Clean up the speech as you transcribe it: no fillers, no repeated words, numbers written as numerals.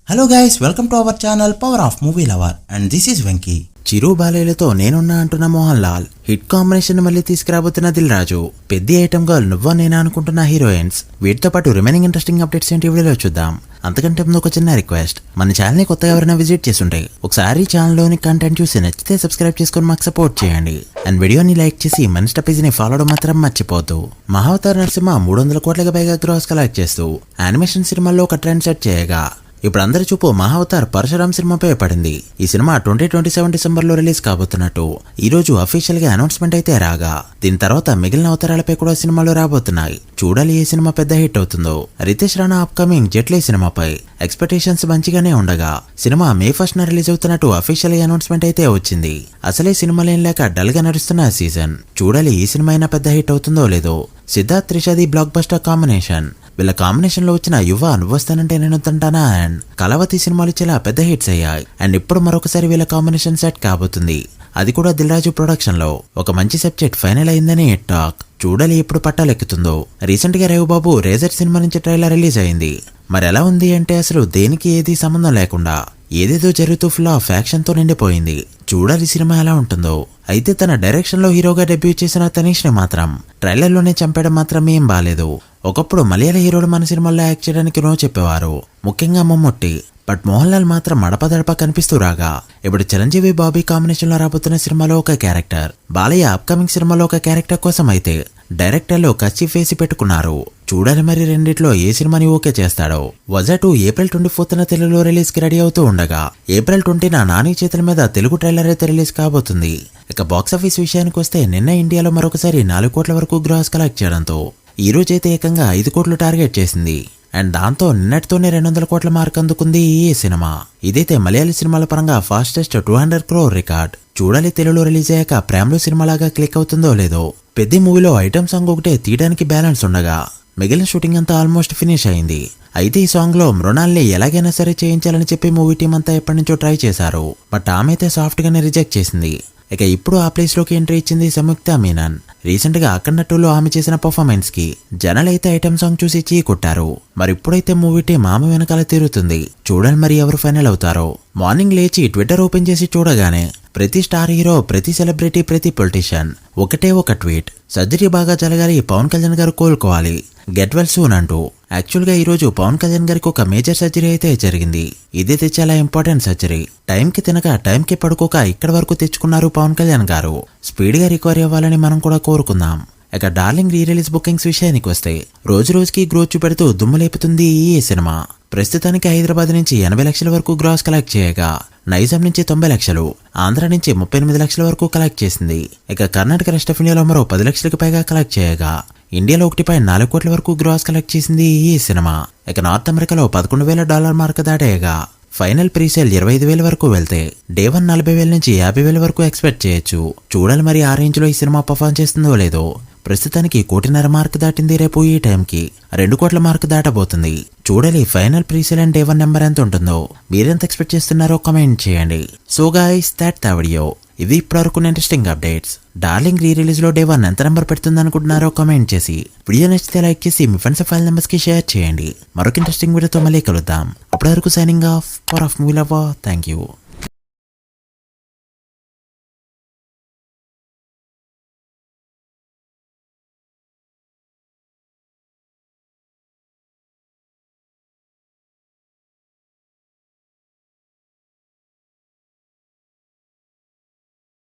Hello guys, welcome to our channel power of movie lover and this is Venky. Chiru బాలయ్యలతో నేనున్నా అంటున్న Mohan Lal, hit combination మళ్ళీ తీసుకురాబోతున్న దిల్ రాజు, పెద్ద ఐటమ్ గర్ల్ నువ్వా నేనా అనుకుంటున్న హీరోయిన్స్, వీటితో పాటు రిమైనింగ్ ఇంట్రెస్టింగ్ అప్డేట్స్ ఏంటి వీడియోలో చూద్దాం. అంతకంటే ముందు ఒక చిన్న రిక్వెస్ట్, మన ఛానల్ ని కొత్తగా ఎవరైనా విజిట్ చేస్తుంటే ఒకసారి ఛానల్ లోని కంటెంట్ చూసి నచ్చితే సబ్స్క్రైబ్ చేసుకొని మాకు సపోర్ట్ చేయండి అండ్ వీడియోని లైక్ చేసి మన ఇన్స్టా పేజ్ ని ఫాలో అవడం మాత్రం మర్చిపోవద్దు. మహావతార్ నరసింహ 300 కోట్లకు పైగా గ్రాస్ కలెక్ట్ చేస్తూ యానిమేషన్ సినిమాల్లో ఒక ట్రెండ్ సెట్ చేయగా ఇప్పుడు అందరి చూపు మహావతార్ పరశురామ్ సినిమాపై పడింది. ఈ సినిమా 2027 డిసెంబర్లో రిలీజ్ కాబోతున్నట్టు ఈ రోజు అఫీషియల్ గా అనౌన్స్మెంట్ అయితే రాగా, దీని తర్వాత మిగిలిన అవతారాలపై కూడా సినిమాలు రాబోతున్నాయి. చూడాలి ఏ సినిమా పెద్ద హిట్ అవుతుందో. రితేష్ రాణా అప్కమింగ్ జెట్లీ సినిమాపై ఎక్స్పెక్టేషన్స్ మంచిగానే ఉండగా సినిమా May 1st రిలీజ్ అవుతున్నట్టు అఫీషియల్ అనౌన్స్మెంట్ అయితే వచ్చింది. అసలే సినిమాలేం లేక డల్ గా నడుస్తున్న సీజన్. చూడాలి ఈ సినిమా అయినా పెద్ద హిట్ అవుతుందో లేదో. సిద్ధార్థ్ త్రిషది బ్లాక్ బస్టర్ కాంబినేషన్. వీళ్ళ కాంబినేషన్ లో వచ్చిన యువ నువ్వొస్తానంటే నేను వద్దంటానా అండ్ కలవతి సినిమాలు చాలా పెద్ద హిట్స్ అయ్యాయి. అండ్ ఇప్పుడు మరొకసారి వీళ్ళ కాంబినేషన్ సెట్ కాబోతుంది. అది కూడా దిల్ రాజు ప్రొడక్షన్ లో. ఒక మంచి సబ్జెక్ట్ ఫైనల్ అయిందని టాక్. చూడాలి ఎప్పుడు పట్టాలెక్కుతుందో. రీసెంట్ గా రవిబాబు రేజర్ సినిమా నుంచి ట్రైలర్ రిలీజ్ అయింది. మరి ఎలా ఉంది అంటే అసలు దేనికి ఏది సంబంధం లేకుండా ఏదేదో జరుగుతూ ఫుల్ ఆఫ్ యాక్షన్ తో నిండిపోయింది. చూడాలి సినిమా ఎలా ఉంటుందో. అయితే తన డైరెక్షన్ లో హీరోగా డెబ్యూ చేసిన తనీష్ ని మాత్రం ట్రైలర్ లోనే చంపేయడం మాత్రం ఏం బాలేదు. ఒకప్పుడు మలయాళ హీరోలు మన సినిమాల్లో యాక్ట్ చేయడానికి నో చెప్పేవారు, ముఖ్యంగా మమ్ముట్టి. బట్ మోహన్ లాల్ మాత్రం మడపదడప కనిపిస్తూ రాగా ఇప్పుడు చిరంజీవి బాబీ కాంబినేషన్ లో రాబోతున్న సినిమాలో ఒక క్యారెక్టర్, బాలయ్య అప్కమింగ్ సినిమాలో ఒక క్యారెక్టర్ కోసం అయితే డైరెక్టర్లు కచ్చి వేసి పెట్టుకున్నారు. చూడాలి మరి రెండిట్లో ఏ సినిమాని ఓకే చేస్తాడో. వజా 2 April 24న తెలుగులో రిలీజ్ కి రెడీ అవుతూ ఉండగా April 20న నాని చేతుల మీద తెలుగు ట్రైలర్ అయితే రిలీజ్ కాబోతుంది. ఇక బాక్సాఫీస్ విషయానికి వస్తే నిన్న ఇండియాలో మరొకసారి 4 కోట్ల వరకు గ్రాస్ కలెక్ట్ చేయడంతో ఈ రోజైతే ఏకంగా 5 కోట్లు టార్గెట్ చేసింది. అండ్ దాంతో నిన్నటితోనే 200 కోట్ల మార్క్ అందుకుంది ఈ సినిమా. ఇదైతే మలయాళీ సినిమాల పరంగా ఫాస్టెస్ట్ 200 crore రికార్డ్. చూడాలి తెలుగులో రిలీజ్ అయ్యాక ప్రేమలో సినిమాలాగా క్లిక్ అవుతుందో లేదో. పెద్ద మూవీలో ఐటమ్ సాంగ్ ఒకటే తీయడానికి బ్యాలెన్స్ ఉండగా మిగిలిన షూటింగ్ అంతా ఆల్మోస్ట్ ఫినిష్ అయింది. అయితే ఈ సాంగ్ లో మృణాల్ని ఎలాగైనా సరే చేయించాలని చెప్పి మూవీ టీం అంతా ఎప్పటి నుంచో ట్రై చేశారు. బట్ ఆమె అయితే సాఫ్ట్ గానే రిజెక్ట్ చేసింది. ఇక ఇప్పుడు ఆ ప్లేస్ లోకి ఎంట్రీ ఇచ్చింది సంయుక్త మీనన్. రీసెంట్ గా అఖండ 2లో ఆమె చేసిన పర్ఫార్మెన్స్ కి జనాలైతే ఐటమ్ సాంగ్ చూసి చీ కొట్టారు. మరి ఇప్పుడైతే మూవీ టీం ఆమె వెనకాల తిరుగుతుంది. చూడాలి మరి ఎవరు ఫైనల్ అవుతారో. మార్నింగ్ లేచి ట్విట్టర్ ఓపెన్ చేసి చూడగానే ప్రతి స్టార్ హీరో, ప్రతి సెలబ్రిటీ, ప్రతి పొలిటీషియన్ ఒకటే ఒక ట్వీట్, సర్జరీ బాగా జరగాలి, పవన్ కళ్యాణ్ గారు కోలుకోవాలి, గెట్ వెల్ సూన్ అంటూ. యాక్చువల్ గా ఈ రోజు పవన్ కళ్యాణ్ గారికి ఒక మేజర్ సర్జరీ అయితే జరిగింది. ఇదైతే చాలా ఇంపార్టెంట్ సర్జరీ. టైంకి తినక టైంకి పడుకోక ఇక్కడ వరకు తెచ్చుకున్నారు పవన్ కళ్యాణ్ గారు. స్పీడ్ గా రికవరీ అవ్వాలని మనం కూడా కోరుకుందాం. ఇక డార్లింగ్ రీ రిలీజ్ బుకింగ్స్ విషయానికి వస్తే రోజు రోజుకి గ్రోత్ చూపెడుతూ దుమ్ము లేపుతుంది ఈ సినిమా. ప్రస్తుతానికి హైదరాబాద్ నుంచి 80 లక్షల వరకు గ్రాస్ కలెక్ట్ చేయగా నైజాం నుంచి 90 లక్షలు, ఆంధ్ర నుంచి 38 లక్షల వరకు కలెక్ట్ చేసింది. ఇక కర్ణాటక రెస్ట్ ఆఫ్ ఇండియాలో మరో 10 లక్షలకు పైగా కలెక్ట్ చేయగా ఇండియాలో 1.4 కోట్ల వరకు గ్రాస్ కలెక్ట్ చేసింది ఈ సినిమా. ఇక నార్త్ అమెరికాలో $11,000 మార్క్ దాటేయగా ఫైనల్ ప్రీసేల్ 25,000 వరకు వెళ్తే డే 1 40,000 నుంచి 50,000 వరకు ఎక్స్పెక్ట్ చేయొచ్చు. చూడాలి మరి ఆ రేంజ్ లో ఈ సినిమా పర్ఫార్మ్ చేస్తుందో లేదో. ప్రస్తుతానికి 1.5 కోటి మార్క్ దాటింది. రేపు ఈ టైంకి 2 కోట్ల మార్క్ దాటబోతుంది. చూడాలి final pre-sale and day 1 number ఎంత ఉంటుందో. మీరెంత ఎక్స్పెక్ట్ చేస్తున్నారో కామెంట్ చేయండి. So guys, that the video. ఇవి ఇప్పటివరకు interesting updates. Darling re release లో డే 1 ఎంత నెంబర్ పెడుతుంది అనుకుంటున్నారో కామెంట్ చేసి వీడియో నచ్చితే లైక్ చేసి మీ ఫ్రెండ్స్ ఫైల్ నెంబర్స్ కి షేర్ చేయండి. మరొక ఇంట్రెస్టింగ్ వీడియోతో మళ్ళీ కలుద్దాం. అప్పటి వరకు signing off power of movie lover. Thank you.